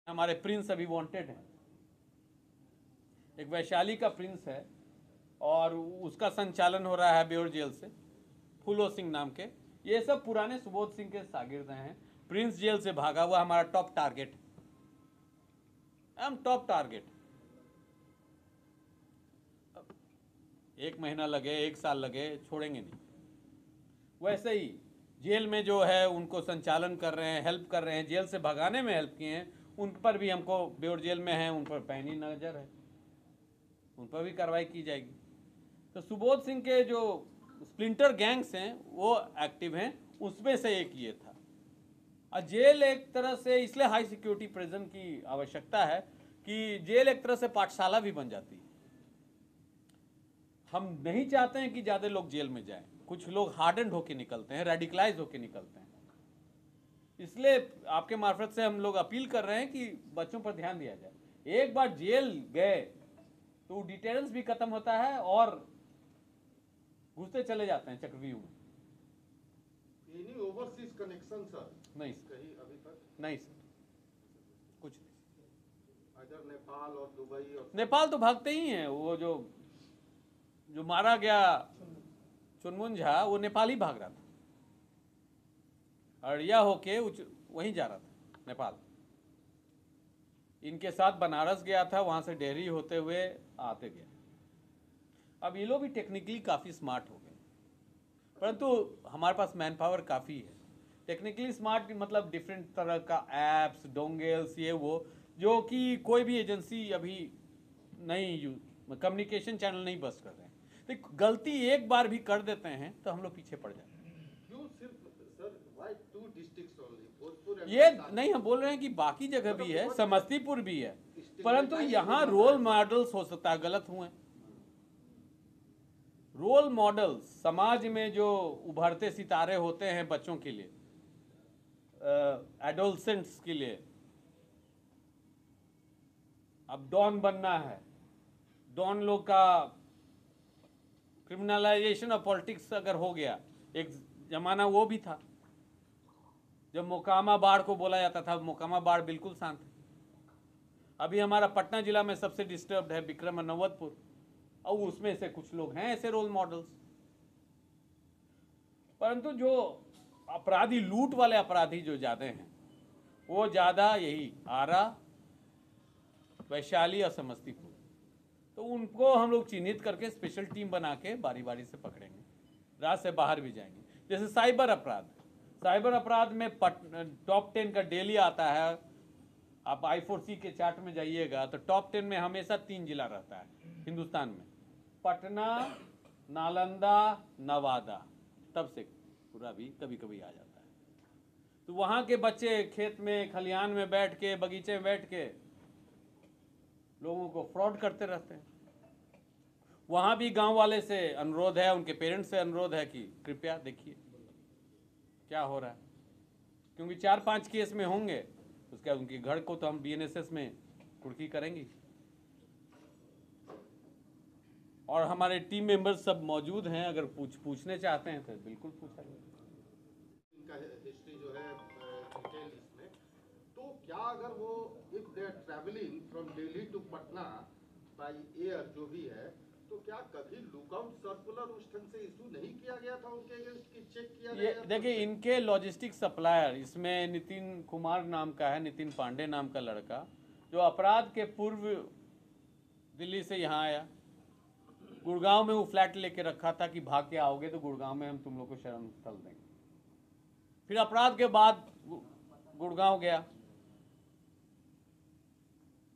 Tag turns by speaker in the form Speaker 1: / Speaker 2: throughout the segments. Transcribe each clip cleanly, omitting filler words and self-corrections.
Speaker 1: हमारे प्रिंस अभी वांटेड हैं। एक वैशाली का प्रिंस है और उसका संचालन हो रहा है बेउर जेल से, फूलो सिंह नाम के। ये सब पुराने सुबोध सिंह के शागिर्द हैं। प्रिंस जेल से भागा हुआ हमारा टॉप टारगेट, हम टॉप टारगेट। 1 महीना लगे, 1 साल लगे, छोड़ेंगे नहीं। वैसे ही जेल में जो है उनको संचालन कर रहे हैं, हेल्प कर रहे हैं, जेल से भगाने में हेल्प किए हैं, उन पर भी हमको, बेउर जेल में हैं उन पर पैनी नज़र है, उन पर भी कार्रवाई की जाएगी। तो सुबोध सिंह के जो स्प्लिंटर गैंग्स हैं वो एक्टिव हैं, उसमें से एक ये था। और जेल एक तरह से इसलिए हाई सिक्योरिटी प्रिजन की आवश्यकता है कि जेल एक तरह से पाठशाला भी बन जाती है। हम नहीं चाहते हैं कि ज़्यादा लोग जेल में जाएं। कुछ लोग हार्डन्ड होके निकलते हैं, रेडिकलाइज होके निकलते हैं। इसलिए आपके मार्फत से हम लोग अपील कर रहे हैं कि बच्चों पर ध्यान दिया जाए। एक बार जेल गए तो डिटेरेंस भी खत्म होता है और घुसते चले जाते हैं चक्रव्यूह में।
Speaker 2: Any overseas connection sir?
Speaker 1: नहीं
Speaker 2: कहीं अभी तक
Speaker 1: नहीं सर, कुछ नहीं।
Speaker 2: इधर नेपाल और दुबई और
Speaker 1: नेपाल तो भागते ही हैं। वो जो मारा गया चुनमुन झा, वो नेपाल ही भाग रहा था, अड़िया होके वहीं जा रहा था नेपाल। इनके साथ बनारस गया था, वहां से डेहरी होते हुए आते गया। अब ये लोग भी टेक्निकली काफ़ी स्मार्ट हो गए, परंतु हमारे पास मैन पावर काफ़ी है। टेक्निकली स्मार्ट मतलब डिफरेंट तरह का एप्स, डोंगल्स, ये वो, जो कि कोई भी एजेंसी अभी नहीं, कम्युनिकेशन चैनल नहीं बस कर रहे हैं। तो गलती एक बार भी कर देते हैं तो हम लोग पीछे पड़ जाते हैं।
Speaker 2: क्यों सिर्फ sir, why 2 districts only, Bhojpur?
Speaker 1: ये नहीं, हम बोल रहे हैं कि बाकी जगह भी है, समस्तीपुर भी है, परंतु यहाँ रोल मॉडल्स हो सकता है गलत हुए। रोल मॉडल्स समाज में जो उभरते सितारे होते हैं बच्चों के लिए, एडोलसेंट्स के लिए, अब डॉन बनना है, डॉन लोग का क्रिमिनलाइजेशन ऑफ पॉलिटिक्स अगर हो गया, एक जमाना वो भी था जब मोकामा बाढ़ को बोला जाता था। मोकामा बाढ़ बिल्कुल शांत है। अभी हमारा पटना जिला में सबसे डिस्टर्ब्ड है विक्रम और नवतपुर, और उसमें से कुछ लोग हैं ऐसे रोल मॉडल्स। परंतु जो अपराधी, लूट वाले अपराधी जो ज़्यादा हैं, वो ज़्यादा यही आरा, वैशाली और समस्तीपुर। तो उनको हम लोग चिन्हित करके स्पेशल टीम बना के बारी बारी से पकड़ेंगे, राज्य से बाहर भी जाएंगे। जैसे साइबर अपराध, साइबर अपराध में टॉप 10 का डेली आता है। आप I4C के चार्ट में जाइएगा तो टॉप 10 में हमेशा 3 जिला रहता है हिंदुस्तान में, पटना, नालंदा, नवादा, तब से पूरा भी कभी कभी आ जाता है। तो वहाँ के बच्चे खेत में, खलिहान में बैठ के, बगीचे में बैठ के लोगों को फ्रॉड करते रहते हैं। वहाँ भी गांव वाले से अनुरोध है, उनके पेरेंट्स से अनुरोध है कि कृपया देखिए क्या हो रहा है, क्योंकि 4-5 केस में होंगे। उसके बाद उनके घर को तो हम BNSS में कुर्की करेंगे, और हमारे टीम मेंबर्स सब मौजूद हैं। अगर पूछने चाहते हैं तो बिल्कुल पूछा जाए।
Speaker 2: इनका हिस्ट्री जो है डिटेल इसमें, तो क्या अगर वो if they are travelling from Delhi to Patna by air जो भी है, तो क्या कभी लुकआउट सर्कुलर उस ढंग से इशू नहीं किया गया था उनके अगेंस्ट की चेक किया गया?
Speaker 1: देखिए, इनके लॉजिस्टिक सप्लायर इसमें नितिन कुमार नाम का है, नितिन पांडे नाम का लड़का, जो अपराध के पूर्व दिल्ली से यहाँ आया। गुड़गांव में वो फ्लैट लेके रखा था कि भाग के आओगे तो गुड़गांव में हम तुम लोग को शरण स्थल देंगे। फिर अपराध के बाद गुड़गांव गया,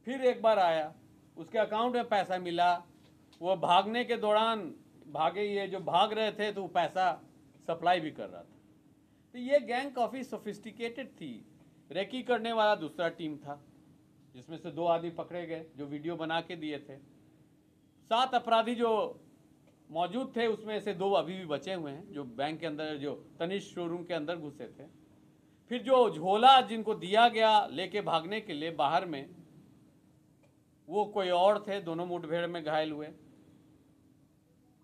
Speaker 1: फिर एक बार आया, उसके अकाउंट में पैसा मिला। वो भागने के दौरान भागे, ये जो भाग रहे थे तो वो पैसा सप्लाई भी कर रहा था। तो ये गैंग काफ़ी सोफिस्टिकेटेड थी। रेकी करने वाला दूसरा टीम था जिसमें से 2 आदमी पकड़े गए जो वीडियो बना के दिए थे। 7 अपराधी जो मौजूद थे उसमें से 2 अभी भी बचे हुए हैं, जो बैंक के अंदर, जो तनिष्क शोरूम के अंदर घुसे थे। फिर जो झोला जिनको दिया गया लेके भागने के लिए बाहर में, वो कोई और थे, दोनों मुठभेड़ में घायल हुए।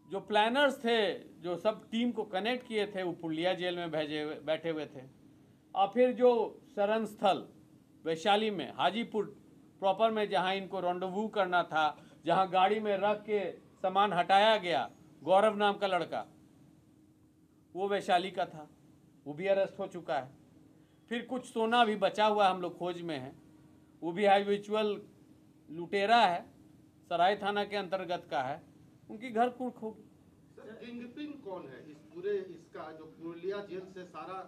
Speaker 1: जो प्लानर्स थे, जो सब टीम को कनेक्ट किए थे, वो पुलिया जेल में बैठे हुए थे। और फिर जो शरण स्थल वैशाली में, हाजीपुर प्रॉपर में, जहां इनको रॉन्डोवू करना था, जहां गाड़ी में रख के सामान हटाया गया, गौरव नाम का लड़का, वो वैशाली का था, वो भी अरेस्ट हो चुका है। फिर कुछ सोना भी बचा हुआ हम लोग खोज में है, वो भी हैबिचुअल लुटेरा है, सराय थाना के अंतर्गत का है, उनकी घर कुर्क होगी।
Speaker 2: सर किंगपिन कौन है इस पूरे इसका, जो पुरुलिया जेल से सारा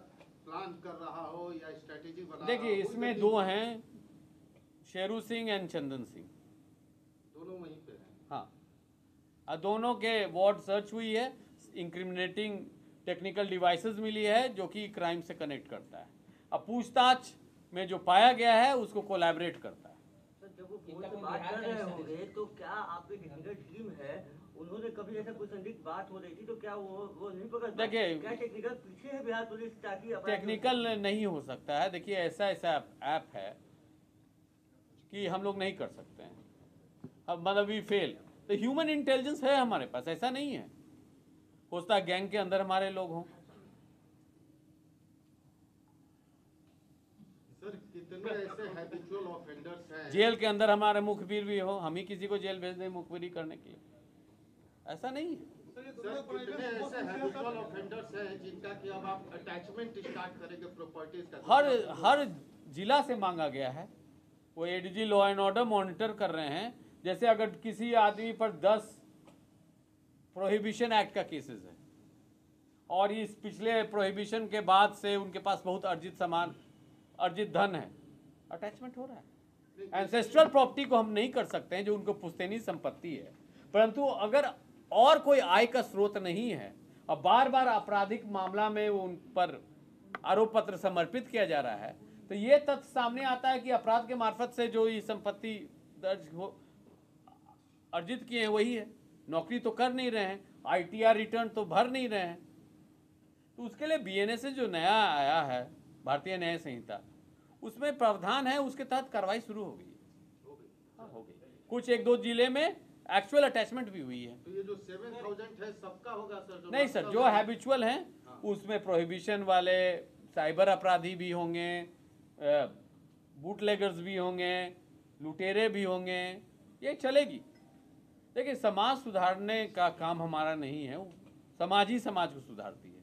Speaker 2: प्लान कर रहा हो या स्ट्रेटेजी बना रहा
Speaker 1: देखिए
Speaker 2: हो?
Speaker 1: इसमें दो हैं, शेरू सिंह एंड चंदन सिंह,
Speaker 2: दोनों वहीं पे हैं।
Speaker 1: हाँ, दोनों के वार्ड सर्च हुई है, इंक्रिमिनेटिंग टेक्निकल डिवाइसेस मिली है जो कि क्राइम से कनेक्ट करता है। अब पूछताछ में जो पाया गया है उसको कोलैबोरेट करता है।
Speaker 3: सर जब वो फोन से बात कर रहे होंगे तो क्या आपकी टेक्निकल टीम है, उन्होंने कभी ऐसा कोई संदिग्ध बात हो रही थी तो क्या वो नहीं पकड़ पाए?
Speaker 1: देखिए,
Speaker 3: क्या टेक्निकल पीछे है बिहार पुलिस ताकि
Speaker 1: टेक्निकल नहीं हो सकता है। देखिए ऐसा ऐप है कि हम लोग नहीं कर सकते हैं, अब मतलब वी फेल। तो ह्यूमन इंटेलिजेंस है हमारे पास, ऐसा नहीं है, हो सकता है गैंग के अंदर हमारे लोग हों।
Speaker 2: सर कितने ऐसे हैबिचुअल ऑफेंडर्स हैं?
Speaker 1: जेल के अंदर हमारे मुखबिर भी हो, हम ही किसी को जेल भेज दें मुखबिरी करने के लिए, ऐसा नहीं है।
Speaker 2: सर कितने ऐसे हैबिचुअल ऑफेंडर्स हैं जिनका कि अब आप अटैचमेंट स्टार्ट करेंगे प्रॉपर्टीज का?
Speaker 1: हर जिला से मांगा गया है, वो ADG law and order monitor कर रहे हैं। जैसे अगर किसी आदमी पर 10 प्रोहिबिशन एक्ट का केसेस है और इस पिछले प्रोहिबिशन के बाद से उनके पास बहुत अर्जित धन है, अटैचमेंट हो रहा है। एंसेस्ट्रल प्रॉपर्टी को हम नहीं कर सकते हैं जो उनको पुश्तैनी संपत्ति है, परंतु अगर और कोई आय का स्रोत नहीं है और बार बार आपराधिक मामला में उन पर आरोप पत्र समर्पित किया जा रहा है, तो ये तथ्य सामने आता है कि अपराध के मार्फत से जो ये संपत्ति दर्ज हो अर्जित किए हैं वही है, नौकरी तो कर नहीं रहे हैं, आईटीआर रिटर्न तो भर नहीं रहे हैं। तो उसके लिए बीएनएस से जो नया आया है भारतीय न्याय संहिता, उसमें प्रावधान है, उसके तहत कार्रवाई शुरू हो गई। हाँ, हो गई। कुछ 1-2 जिले में एक्चुअल अटैचमेंट भी हुई है।
Speaker 2: तो ये जो 7000 है सबका होगा सर?
Speaker 1: नहीं सर, जो हैबिचुअल हैं उसमें प्रोहिबिशन वाले, साइबर अपराधी भी होंगे, बूटलेगर्स भी होंगे, लुटेरे भी होंगे, ये चलेगी। देखिए समाज सुधारने का काम हमारा नहीं है, समाज ही समाज को सुधारती है।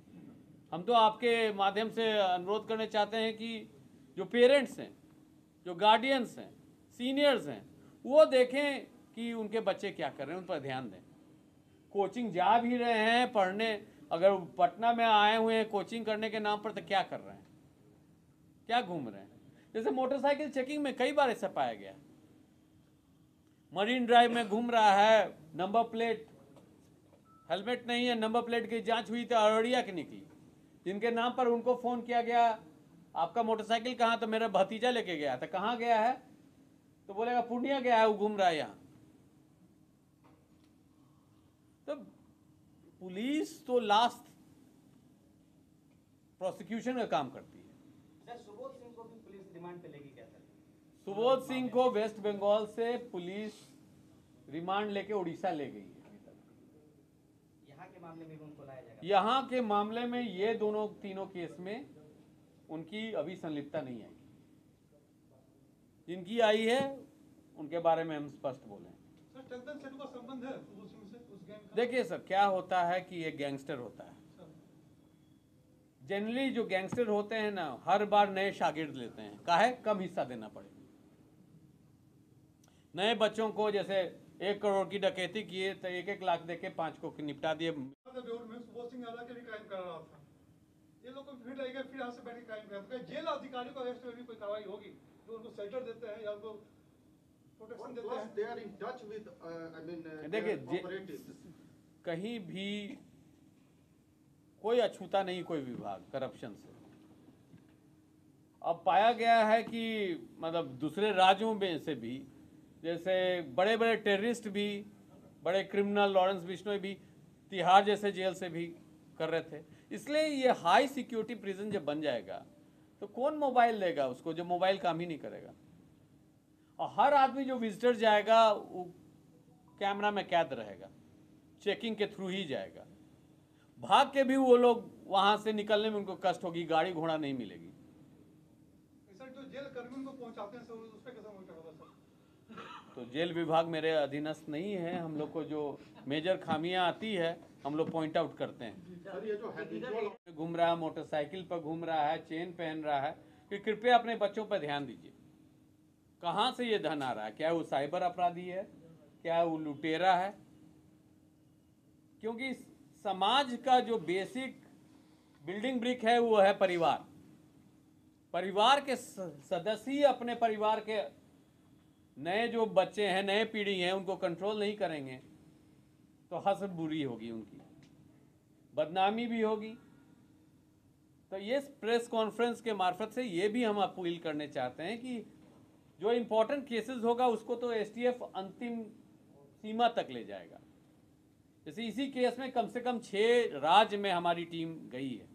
Speaker 1: हम तो आपके माध्यम से अनुरोध करने चाहते हैं कि जो पेरेंट्स हैं, जो गार्डियंस हैं, सीनियर्स हैं, वो देखें कि उनके बच्चे क्या कर रहे हैं, उन पर ध्यान दें। कोचिंग जा भी रहे हैं पढ़ने, अगर पटना में आए हुए हैं कोचिंग करने के नाम पर, तो क्या कर रहे हैं, क्या घूम रहे हैं? जैसे मोटरसाइकिल चेकिंग में कई बार ऐसा पाया गया, मरीन ड्राइव में घूम रहा है, नंबर प्लेट, हेलमेट नहीं है, नंबर प्लेट की जांच हुई तो अररिया की निकली, जिनके नाम पर उनको फोन किया गया, आपका मोटरसाइकिल कहाँ? तो मेरा भतीजा लेके गया था। कहाँ गया है? तो बोलेगा पूर्णिया गया है, वो घूम रहा है यहाँ। तो पुलिस तो लास्ट प्रोसिक्यूशन का काम करती है।
Speaker 4: सर सुबोध सिंह को भी पुलिस रिमांड पे लेगी क्या सर?
Speaker 1: सुबोध सिंह को वेस्ट बंगाल से पुलिस रिमांड लेके उड़ीसा ले गई है।
Speaker 4: यहाँ के मामले में भी उनको लाया जाएगा?
Speaker 1: यहाँ के मामले में ये तीनों केस में उनकी अभी संलिप्तता नहीं आई। जिनकी आई है उनके बारे में हम स्पष्ट बोलें।
Speaker 5: सर चंदन सेठ का संबंध है सुबोध सिंह से, उस गैंग का?
Speaker 1: देखिए सर, क्या होता है कि ये गैंगस्टर होता है। जनरली जो गैंगस्टर होते हैं ना, हर बार नए शागिर्द लेते हैं, काहे? कम हिस्सा देना पड़े। नए बच्चों को जैसे 1 करोड़ की डकैती किए तो 1-1 लाख देके 5 को निपटा दिए।
Speaker 5: बेउर में सुबोध सिंह यादव के भी क्राइम कर रहा था, ये लोग को फिर लगेगा फिर यहाँ से बैठ के क्राइम कर रहा था। जेल अधिकारियों को अरेस्ट में भी कोई कार्रवाई होगी जो उनको शेल्टर देते हैं या उनको प्रोटेक्शन देते हैं?
Speaker 2: They are in touch with, I mean,
Speaker 1: देखिए
Speaker 2: their operatives.
Speaker 1: कहीं भी कोई अछूता नहीं कोई विभाग करप्शन से। अब पाया गया है कि मतलब दूसरे राज्यों में से भी, जैसे बड़े बड़े टेररिस्ट भी, बड़े क्रिमिनल लॉरेंस बिश्नोई भी तिहाड़ जैसे जेल से भी कर रहे थे। इसलिए ये हाई सिक्योरिटी प्रिजन जब बन जाएगा तो कौन मोबाइल लेगा उसको, जो मोबाइल काम ही नहीं करेगा। और हर आदमी जो विजिटर जाएगा वो कैमरा में कैद रहेगा, चेकिंग के थ्रू ही जाएगा। भाग के भी वो लोग वहां से निकलने में उनको कष्ट होगी, गाड़ी घोड़ा नहीं मिलेगी।
Speaker 5: सर जो जेल कर्मियों को पहुंचा चाहते हैं सर, उस पर कैसे मॉनिटर होगा सर?
Speaker 1: तो जेल विभाग मेरे अधीनस्थ नहीं है। हम लोग को जो मेजर खामियां आती है हम लोग पॉइंट आउट करते हैं।
Speaker 2: सर ये जो हैबिचुअल
Speaker 1: घूम रहा है, मोटरसाइकिल पर घूम रहा है, चेन पहन रहा है, कि कृपया अपने बच्चों पर ध्यान दीजिए। कहाँ से ये धन आ रहा है? क्या वो साइबर अपराधी है? क्या वो लुटेरा है? क्योंकि समाज का जो बेसिक बिल्डिंग ब्रिक है वो है परिवार। परिवार के सदस्य ही अपने परिवार के नए जो बच्चे हैं, नए पीढ़ी हैं, उनको कंट्रोल नहीं करेंगे तो हसर बुरी होगी, उनकी बदनामी भी होगी। तो ये प्रेस कॉन्फ्रेंस के मार्फत से ये भी हम अपील करने चाहते हैं कि जो इम्पोर्टेंट केसेस होगा उसको तो एसटीएफ अंतिम सीमा तक ले जाएगा। जैसे इसी केस में कम से कम 6 राज्य में हमारी टीम गई है,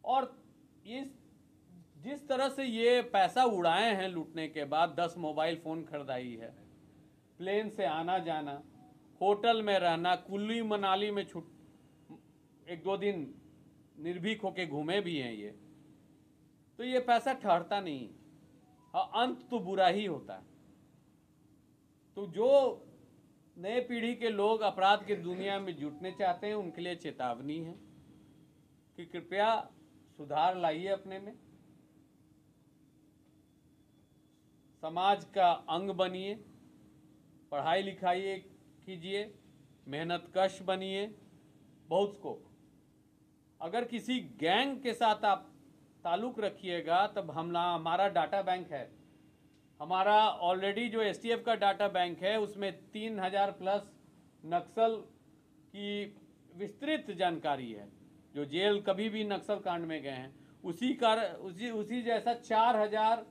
Speaker 1: और इस जिस तरह से ये पैसा उड़ाए हैं लूटने के बाद, 10 मोबाइल फ़ोन खरीदाई है, प्लेन से आना जाना, होटल में रहना, कुल्लू मनाली में 1-2 दिन निर्भीक होके घूमे भी हैं ये, तो ये पैसा ठहरता नहीं और अंत तो बुरा ही होता है। तो जो नए पीढ़ी के लोग अपराध की दुनिया में जुटने चाहते हैं उनके लिए चेतावनी है कि कृपया सुधार लाइए अपने में, समाज का अंग बनिए, पढ़ाई लिखाई कीजिए, मेहनतकश बनिए, बहुत स्कोप। अगर किसी गैंग के साथ आप ताल्लुक़ रखिएगा तब हमारा डाटा बैंक है। हमारा ऑलरेडी जो एसटीएफ का डाटा बैंक है उसमें 3000 प्लस नक्सल की विस्तृत जानकारी है। जो जेल कभी भी नक्सल कांड में गए हैं उसी जैसा 4000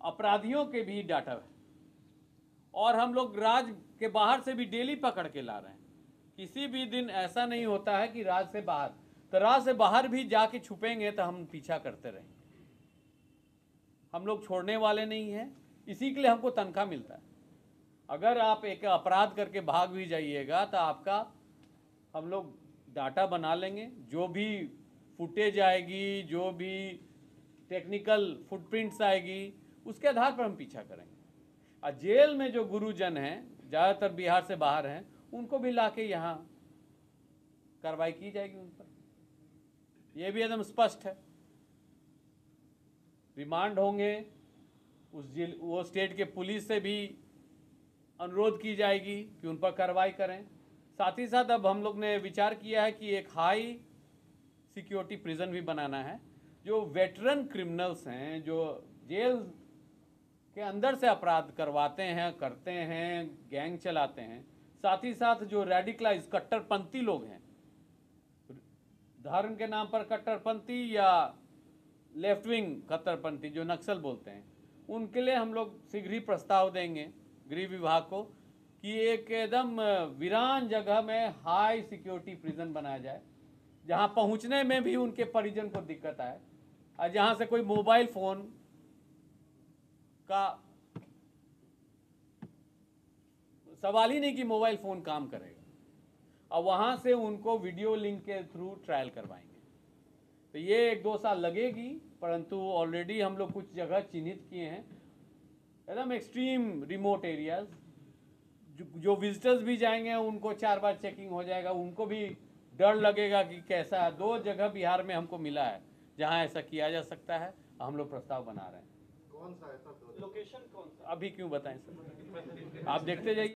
Speaker 1: अपराधियों के भी डाटा है, और हम लोग राज्य के बाहर से भी डेली पकड़ के ला रहे हैं। किसी भी दिन ऐसा नहीं होता है कि राज्य से बाहर, तो राज्य से बाहर भी जाके छुपेंगे तो हम पीछा करते रहेंगे। हम लोग छोड़ने वाले नहीं हैं, इसी के लिए हमको तनख्वाह मिलता है। अगर आप एक अपराध करके भाग भी जाइएगा तो आपका हम लोग डाटा बना लेंगे, जो भी फुटेज आएगी, जो भी टेक्निकल फुटप्रिंट्स आएगी, उसके आधार पर हम पीछा करेंगे। और जेल में जो गुरुजन हैं, ज़्यादातर बिहार से बाहर हैं, उनको भी लाके यहाँ कार्रवाई की जाएगी उन पर। यह भी एकदम स्पष्ट है। रिमांड होंगे, वो स्टेट के पुलिस से भी अनुरोध की जाएगी कि उन पर कार्रवाई करें। साथ ही साथ अब हम लोग ने विचार किया है कि एक हाई सिक्योरिटी प्रिजन भी बनाना है। जो वेटरन क्रिमिनल्स हैं, जो जेल के अंदर से अपराध करवाते हैं, करते हैं, गैंग चलाते हैं, साथ ही साथ जो रेडिकलाइज कट्टरपंथी लोग हैं, धर्म के नाम पर कट्टरपंथी या लेफ्ट विंग कट्टरपंथी जो नक्सल बोलते हैं, उनके लिए हम लोग शीघ्र ही प्रस्ताव देंगे गृह विभाग को कि एक एकदम वीरान जगह में हाई सिक्योरिटी प्रिजन बनाया जाए, जहां पहुंचने में भी उनके परिजन को दिक्कत आए, और जहां से कोई मोबाइल फ़ोन का सवाल ही नहीं कि मोबाइल फ़ोन काम करेगा, और वहां से उनको वीडियो लिंक के थ्रू ट्रायल करवाएंगे। तो ये 1-2 साल लगेगी, परंतु ऑलरेडी हम लोग कुछ जगह चिन्हित किए हैं, एकदम एक्सट्रीम रिमोट एरियाज। जो विजिटर्स भी जाएंगे उनको 4 बार चेकिंग हो जाएगा, उनको भी डर लगेगा कि कैसा है। 2 जगह बिहार में हमको मिला है जहां ऐसा किया जा सकता है, हम लोग प्रस्ताव बना रहे हैं।
Speaker 2: कौन सा ऐसा
Speaker 4: लोकेशन कौन सा?
Speaker 1: अभी क्यों बताएं सर, आप देखते जाइए।